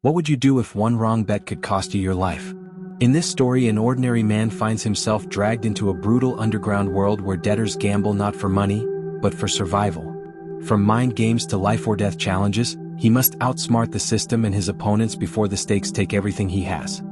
What would you do if one wrong bet could cost you your life? In this story, an ordinary man finds himself dragged into a brutal underground world where debtors gamble not for money, but for survival. From mind games to life or death challenges, he must outsmart the system and his opponents before the stakes take everything he has.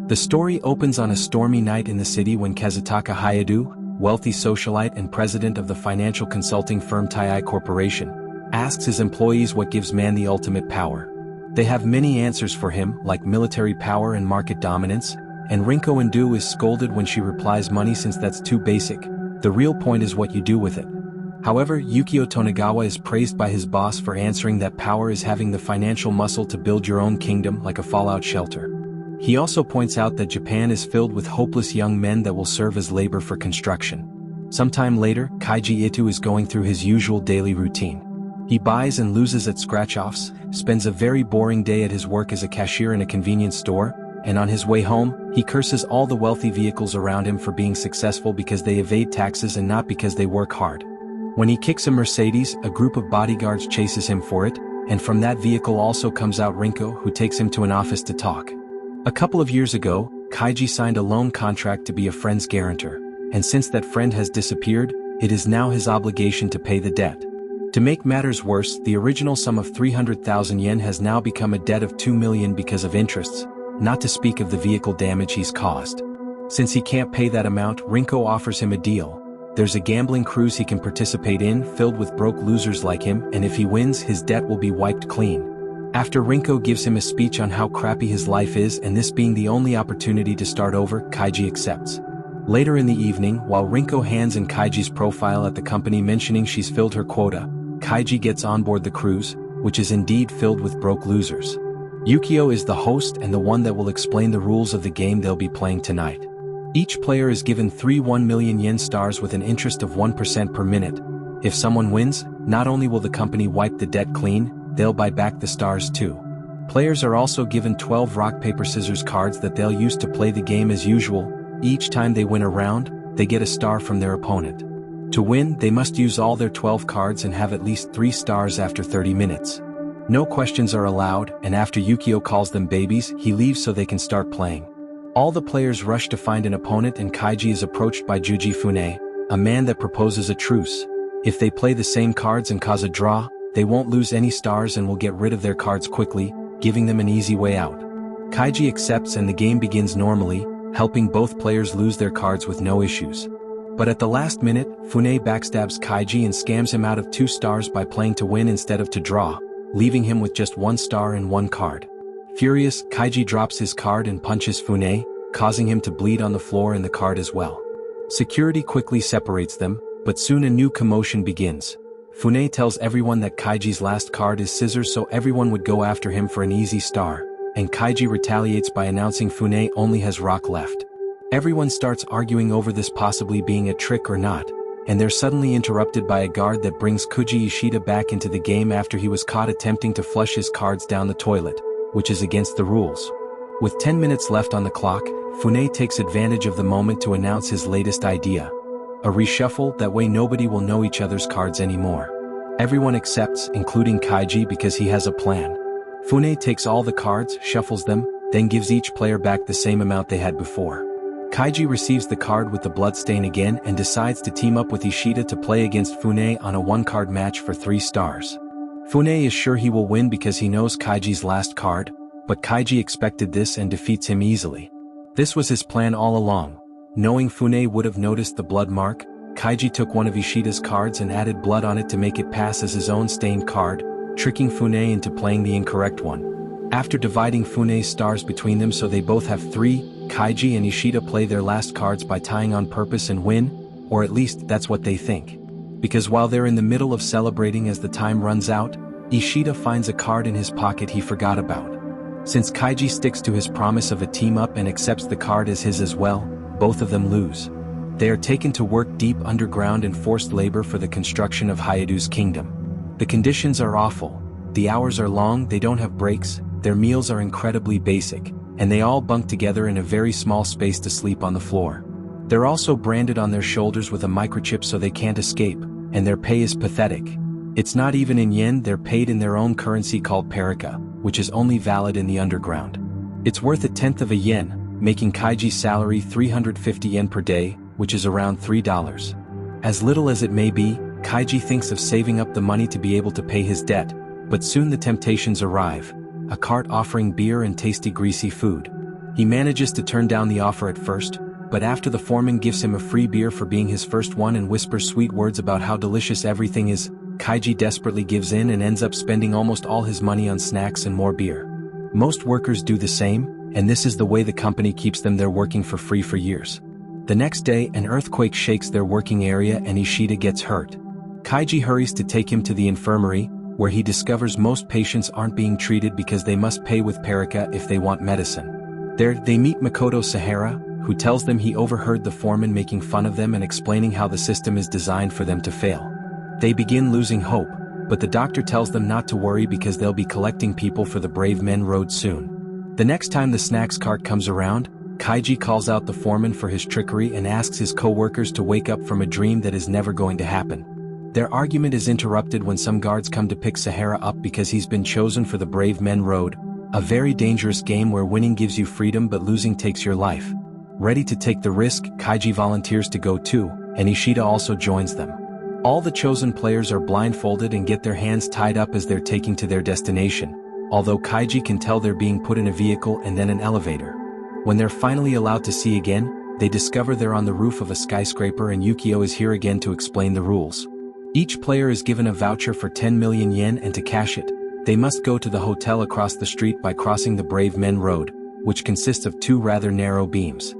The story opens on a stormy night in the city when Kazutaka Hayadu, wealthy socialite and president of the financial consulting firm Tai Corporation, asks his employees what gives man the ultimate power. They have many answers for him, like military power and market dominance, and Rinko Indu is scolded when she replies money since that's too basic. The real point is what you do with it. However, Yukio Tonegawa is praised by his boss for answering that power is having the financial muscle to build your own kingdom like a fallout shelter. He also points out that Japan is filled with hopeless young men that will serve as labor for construction. Sometime later, Kaiji Itu is going through his usual daily routine. He buys and loses at scratch-offs, spends a very boring day at his work as a cashier in a convenience store, and on his way home, he curses all the wealthy vehicles around him for being successful because they evade taxes and not because they work hard. When he kicks a Mercedes, a group of bodyguards chases him for it, and from that vehicle also comes out Rinko, who takes him to an office to talk. A couple of years ago, Kaiji signed a loan contract to be a friend's guarantor, and since that friend has disappeared, it is now his obligation to pay the debt. To make matters worse, the original sum of 300,000 yen has now become a debt of 2 million because of interests, not to speak of the vehicle damage he's caused. Since he can't pay that amount, Rinko offers him a deal. There's a gambling cruise he can participate in filled with broke losers like him, and if he wins, his debt will be wiped clean. After Rinko gives him a speech on how crappy his life is and this being the only opportunity to start over, Kaiji accepts. Later in the evening, while Rinko hands in Kaiji's profile at the company mentioning she's filled her quota, Kaiji gets on board the cruise, which is indeed filled with broke losers. Yukio is the host and the one that will explain the rules of the game they'll be playing tonight. Each player is given 3 1 million yen stars with an interest of 1% per minute. If someone wins, not only will the company wipe the debt clean, they'll buy back the stars too. Players are also given 12 rock paper scissors cards that they'll use to play the game as usual. Each time they win a round, they get a star from their opponent. To win, they must use all their 12 cards and have at least 3 stars after 30 minutes. No questions are allowed, and after Yukio calls them babies, he leaves so they can start playing. All the players rush to find an opponent and Kaiji is approached by Juji Fune, a man that proposes a truce. If they play the same cards and cause a draw, they won't lose any stars and will get rid of their cards quickly, giving them an easy way out. Kaiji accepts and the game begins normally, helping both players lose their cards with no issues. But at the last minute, Fune backstabs Kaiji and scams him out of 2 stars by playing to win instead of to draw, leaving him with just 1 star and 1 card. Furious, Kaiji drops his card and punches Fune, causing him to bleed on the floor and the card as well. Security quickly separates them, but soon a new commotion begins. Fune tells everyone that Kaiji's last card is scissors so everyone would go after him for an easy star, and Kaiji retaliates by announcing Fune only has rock left. Everyone starts arguing over this possibly being a trick or not, and they're suddenly interrupted by a guard that brings Kuji Ishida back into the game after he was caught attempting to flush his cards down the toilet, which is against the rules. With 10 minutes left on the clock, Fune takes advantage of the moment to announce his latest idea. A reshuffle, that way nobody will know each other's cards anymore. Everyone accepts, including Kaiji, because he has a plan. Fune takes all the cards, shuffles them, then gives each player back the same amount they had before. Kaiji receives the card with the bloodstain again and decides to team up with Ishida to play against Fune on a 1-card match for 3 stars. Fune is sure he will win because he knows Kaiji's last card, but Kaiji expected this and defeats him easily. This was his plan all along. Knowing Fune would have noticed the blood mark, Kaiji took one of Ishida's cards and added blood on it to make it pass as his own stained card, tricking Fune into playing the incorrect one. After dividing Fune's stars between them so they both have 3, Kaiji and Ishida play their last cards by tying on purpose and win, or at least that's what they think. Because while they're in the middle of celebrating as the time runs out, Ishida finds a card in his pocket he forgot about. Since Kaiji sticks to his promise of a team-up and accepts the card as his as well, both of them lose. They are taken to work deep underground and forced labor for the construction of Hayadu's kingdom. The conditions are awful, the hours are long, they don't have breaks, their meals are incredibly basic, and they all bunk together in a very small space to sleep on the floor. They're also branded on their shoulders with a microchip so they can't escape, and their pay is pathetic. It's not even in yen, they're paid in their own currency called Perica, which is only valid in the underground. It's worth 1/10 of a yen, making Kaiji's salary 350 yen per day, which is around $3. As little as it may be, Kaiji thinks of saving up the money to be able to pay his debt, but soon the temptations arrive, a cart offering beer and tasty greasy food. He manages to turn down the offer at first, but after the foreman gives him a free beer for being his first one and whispers sweet words about how delicious everything is, Kaiji desperately gives in and ends up spending almost all his money on snacks and more beer. Most workers do the same, and this is the way the company keeps them there working for free for years. The next day, an earthquake shakes their working area and Ishida gets hurt. Kaiji hurries to take him to the infirmary, where he discovers most patients aren't being treated because they must pay with Perica if they want medicine. There, they meet Makoto Sahara, who tells them he overheard the foreman making fun of them and explaining how the system is designed for them to fail. They begin losing hope, but the doctor tells them not to worry because they'll be collecting people for the Brave Men Road soon. The next time the snacks cart comes around, Kaiji calls out the foreman for his trickery and asks his co-workers to wake up from a dream that is never going to happen. Their argument is interrupted when some guards come to pick Sahara up because he's been chosen for the Brave Men Road, a very dangerous game where winning gives you freedom but losing takes your life. Ready to take the risk, Kaiji volunteers to go too, and Ishida also joins them. All the chosen players are blindfolded and get their hands tied up as they're taking to their destination, although Kaiji can tell they're being put in a vehicle and then an elevator. When they're finally allowed to see again, they discover they're on the roof of a skyscraper and Yukio is here again to explain the rules. Each player is given a voucher for 10 million yen and to cash it, they must go to the hotel across the street by crossing the Brave Men Road, which consists of 2 rather narrow beams.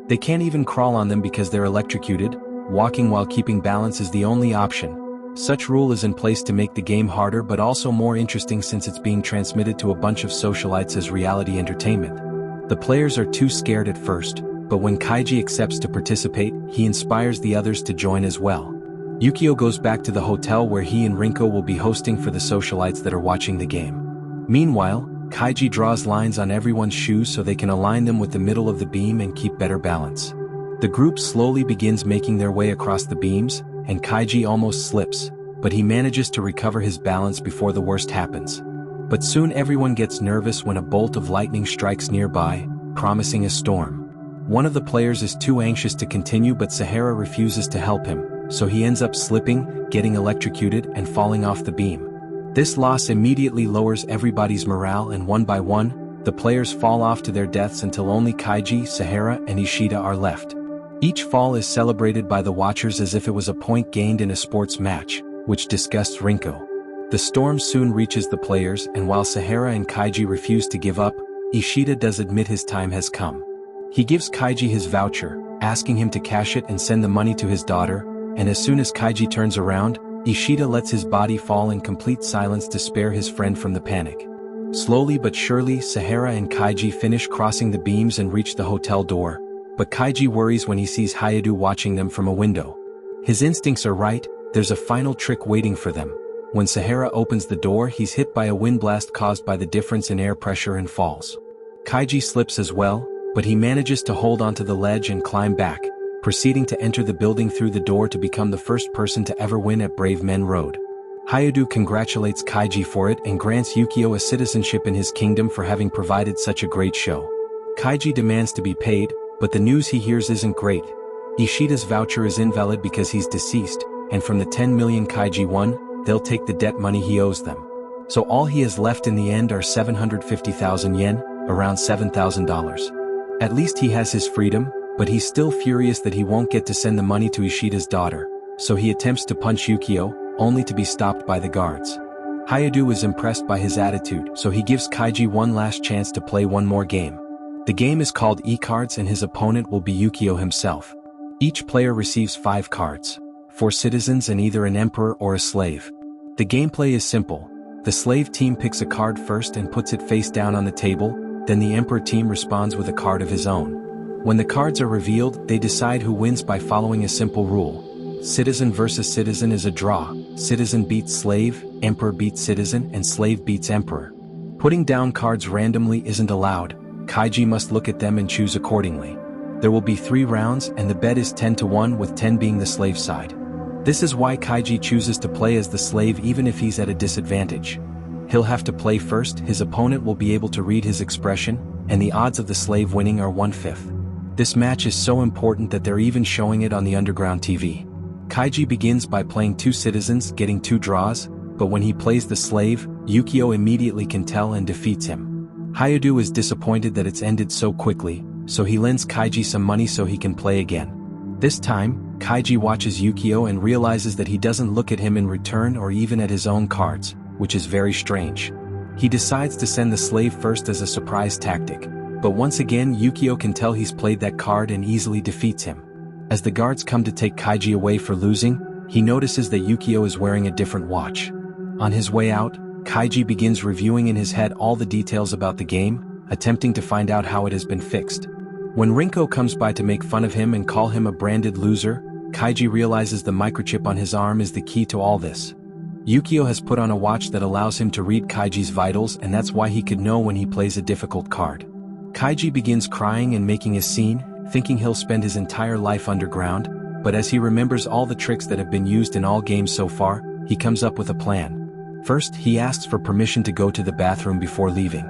They can't even crawl on them because they're electrocuted. Walking while keeping balance is the only option. Such rule is in place to make the game harder but also more interesting since it's being transmitted to a bunch of socialites as reality entertainment. The players are too scared at first, but when Kaiji accepts to participate, he inspires the others to join as well. Yukio goes back to the hotel where he and Rinko will be hosting for the socialites that are watching the game. Meanwhile, Kaiji draws lines on everyone's shoes so they can align them with the middle of the beam and keep better balance. The group slowly begins making their way across the beams, and Kaiji almost slips, but he manages to recover his balance before the worst happens. But soon everyone gets nervous when a bolt of lightning strikes nearby, promising a storm. One of the players is too anxious to continue but Sahara refuses to help him, so he ends up slipping, getting electrocuted and falling off the beam. This loss immediately lowers everybody's morale and one by one, the players fall off to their deaths until only Kaiji, Sahara and Ishida are left. Each fall is celebrated by the watchers as if it was a point gained in a sports match, which disgusts Rinko. The storm soon reaches the players and while Sahara and Kaiji refuse to give up, Ishida does admit his time has come. He gives Kaiji his voucher, asking him to cash it and send the money to his daughter, and as soon as Kaiji turns around, Ishida lets his body fall in complete silence to spare his friend from the panic. Slowly but surely, Sahara and Kaiji finish crossing the beams and reach the hotel door, but Kaiji worries when he sees Hayadu watching them from a window. His instincts are right, there's a final trick waiting for them. When Sahara opens the door, he's hit by a wind blast caused by the difference in air pressure and falls. Kaiji slips as well, but he manages to hold onto the ledge and climb back, proceeding to enter the building through the door to become the first person to ever win at Brave Men Road. Hayadu congratulates Kaiji for it and grants Yukio a citizenship in his kingdom for having provided such a great show. Kaiji demands to be paid, but the news he hears isn't great. Ishida's voucher is invalid because he's deceased, and from the 10 million Kaiji won, they'll take the debt money he owes them. So all he has left in the end are 750,000 yen, around $7,000. At least he has his freedom, but he's still furious that he won't get to send the money to Ishida's daughter, so he attempts to punch Yukio, only to be stopped by the guards. Hayadu is impressed by his attitude, so he gives Kaiji one last chance to play one more game. The game is called E-Cards and his opponent will be Yukio himself. Each player receives 5 cards, 4 citizens and either an emperor or a slave. The gameplay is simple. The slave team picks a card first and puts it face down on the table, then the emperor team responds with a card of his own. When the cards are revealed, they decide who wins by following a simple rule. Citizen versus citizen is a draw. Citizen beats slave, emperor beats citizen, and slave beats emperor. Putting down cards randomly isn't allowed. Kaiji must look at them and choose accordingly. There will be 3 rounds and the bet is 10-1 with 10 being the slave side. This is why Kaiji chooses to play as the slave even if he's at a disadvantage. He'll have to play first, his opponent will be able to read his expression, and the odds of the slave winning are 1/5. This match is so important that they're even showing it on the underground TV. Kaiji begins by playing 2 citizens, getting 2 draws, but when he plays the slave, Yukio immediately can tell and defeats him. Hayadu is disappointed that it's ended so quickly, so he lends Kaiji some money so he can play again. This time, Kaiji watches Yukio and realizes that he doesn't look at him in return or even at his own cards, which is very strange. He decides to send the slave first as a surprise tactic, but once again Yukio can tell he's played that card and easily defeats him. As the guards come to take Kaiji away for losing, he notices that Yukio is wearing a different watch. On his way out, Kaiji begins reviewing in his head all the details about the game, attempting to find out how it has been fixed. When Rinko comes by to make fun of him and call him a branded loser, Kaiji realizes the microchip on his arm is the key to all this. Yukio has put on a watch that allows him to read Kaiji's vitals, and that's why he could know when he plays a difficult card. Kaiji begins crying and making a scene, thinking he'll spend his entire life underground, but as he remembers all the tricks that have been used in all games so far, he comes up with a plan. First, he asks for permission to go to the bathroom before leaving.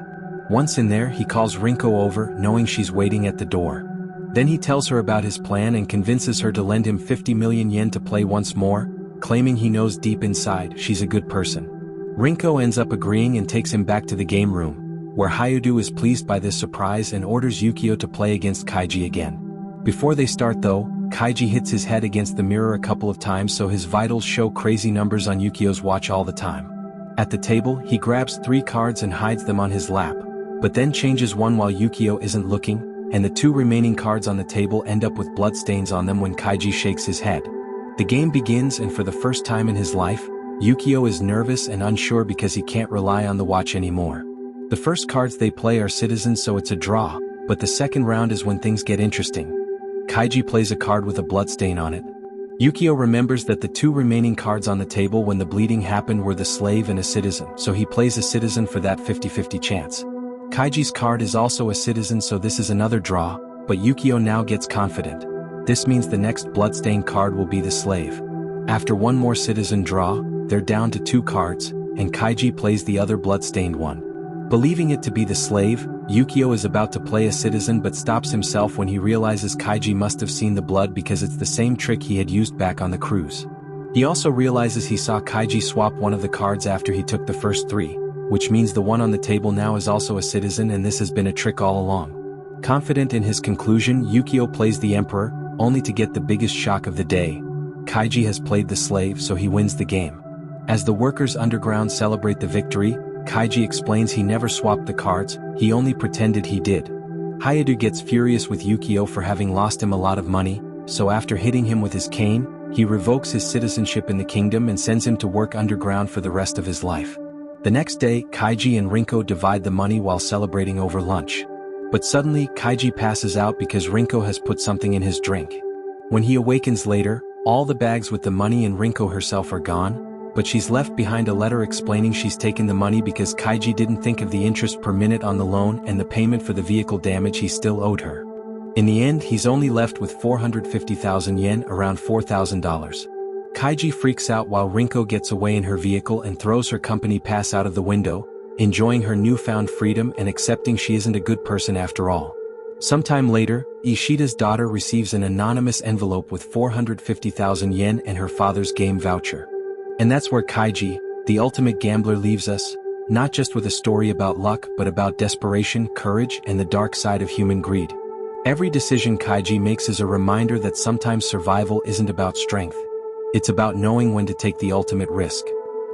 Once in there, he calls Rinko over, knowing she's waiting at the door. Then he tells her about his plan and convinces her to lend him 50 million yen to play once more, claiming he knows deep inside she's a good person. Rinko ends up agreeing and takes him back to the game room, where Hayadu is pleased by this surprise and orders Yukio to play against Kaiji again. Before they start though, Kaiji hits his head against the mirror a couple of times so his vitals show crazy numbers on Yukio's watch all the time. At the table, he grabs 3 cards and hides them on his lap, but then changes one while Yukio isn't looking, and the 2 remaining cards on the table end up with bloodstains on them when Kaiji shakes his head. The game begins, and for the first time in his life, Yukio is nervous and unsure because he can't rely on the watch anymore. The first cards they play are citizens, so it's a draw, but the second round is when things get interesting. Kaiji plays a card with a bloodstain on it. Yukio remembers that the 2 remaining cards on the table when the bleeding happened were the slave and a citizen, so he plays a citizen for that 50-50 chance. Kaiji's card is also a citizen, so this is another draw, but Yukio now gets confident. This means the next bloodstained card will be the slave. After one more citizen draw, they're down to 2 cards, and Kaiji plays the other bloodstained one. Believing it to be the slave, Yukio is about to play a citizen but stops himself when he realizes Kaiji must have seen the blood because it's the same trick he had used back on the cruise. He also realizes he saw Kaiji swap one of the cards after he took the first 3, which means the one on the table now is also a citizen, and this has been a trick all along. Confident in his conclusion, Yukio plays the emperor, only to get the biggest shock of the day. Kaiji has played the slave, so he wins the game. As the workers underground celebrate the victory, Kaiji explains he never swapped the cards, he only pretended he did. Hayadu gets furious with Yukio for having lost him a lot of money, so after hitting him with his cane, he revokes his citizenship in the kingdom and sends him to work underground for the rest of his life. The next day, Kaiji and Rinko divide the money while celebrating over lunch. But suddenly, Kaiji passes out because Rinko has put something in his drink. When he awakens later, all the bags with the money and Rinko herself are gone, but she's left behind a letter explaining she's taken the money because Kaiji didn't think of the interest per minute on the loan and the payment for the vehicle damage he still owed her. In the end, he's only left with 450,000 yen, around $4,000. Kaiji freaks out while Rinko gets away in her vehicle and throws her company pass out of the window, enjoying her newfound freedom and accepting she isn't a good person after all. Sometime later, Ishida's daughter receives an anonymous envelope with 450,000 yen and her father's game voucher. And that's where Kaiji, the ultimate gambler, leaves us, not just with a story about luck but about desperation, courage, and the dark side of human greed. Every decision Kaiji makes is a reminder that sometimes survival isn't about strength. It's about knowing when to take the ultimate risk.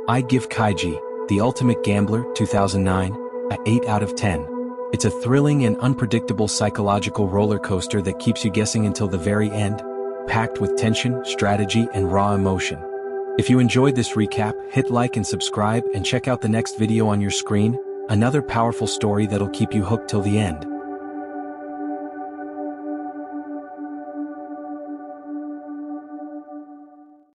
I give Kaiji, The Ultimate Gambler, 2009, a 8 out of 10. It's a thrilling and unpredictable psychological roller coaster that keeps you guessing until the very end, packed with tension, strategy, and raw emotion. If you enjoyed this recap, hit like and subscribe and check out the next video on your screen, another powerful story that'll keep you hooked till the end.